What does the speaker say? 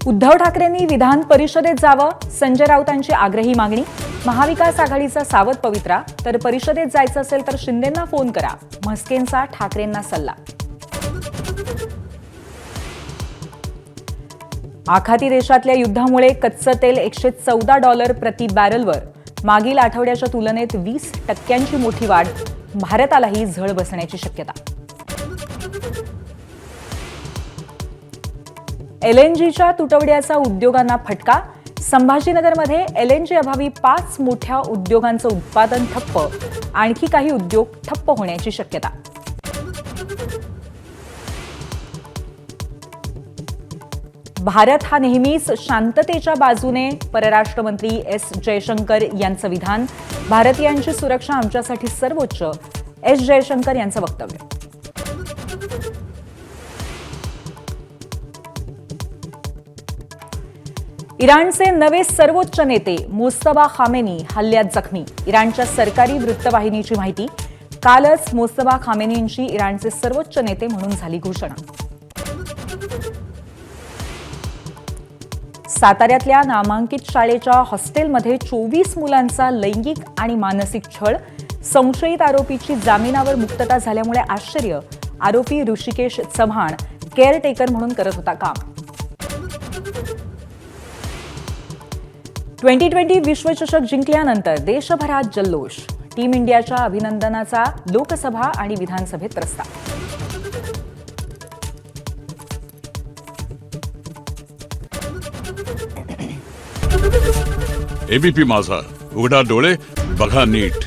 उद्धव ठाकरेंनी विधान परिषदेत जावं, संजय राऊतांची आग्रही मागणी. महाविकास आघाडीचा सावध पवित्रा. तर परिषदेत जायचं असेल तर शिंदेंना फोन करा, म्हस्केंचा ठाकरेंना सल्ला. आखाती देशातल्या युद्धामुळे कच्चं तेल $114 प्रति बॅरलवर. मागील आठवड्याच्या तुलनेत 20% मोठी वाढ. भारतालाही झळ बसण्याची शक्यता. एलएनजीच्या तुटवड्याचा उद्योगांना फटका. संभाजीनगरमध्ये एलएनजी अभावी 5 मोठ्या उद्योगांचं उत्पादन ठप्प. आणखी काही उद्योग ठप्प होण्याची शक्यता. भारत हा नेहमीच शांततेच्या बाजूने. परराष्ट्र मंत्री एस जयशंकर यांचं विधान. भारतीयांची सुरक्षा आमच्यासाठी सर्वोच्च. एस जयशंकर यांचं वक्तव्य. इराणचे नवे सर्वोच्च नेते मुस्तफा खामेनी हल्ल्यात जखमी. इराणच्या सरकारी वृत्तवाहिनीची माहिती. कालच मुस्तफा खामेनींची इराणचे सर्वोच्च नेते म्हणून झाली घोषणा. साताऱ्यातल्या नामांकित शाळेच्या हॉस्टेलमध्ये 24 मुलांचा लैंगिक आणि मानसिक छळ. संशयित आरोपीची जामिनावर मुक्तता झाल्यामुळे आश्चर्य. आरोपी ऋषिकेश चव्हाण केअरटेकर म्हणून करत होता काम. T20 विश्वचषक जिंकल्यानंतर देशभरात जल्लोष. टीम इंडियाच्या अभिनंदनाचा लोकसभा आणि विधानसभेत प्रस्ताव. एबीपी माझा, उघडा डोळे बघा नीट.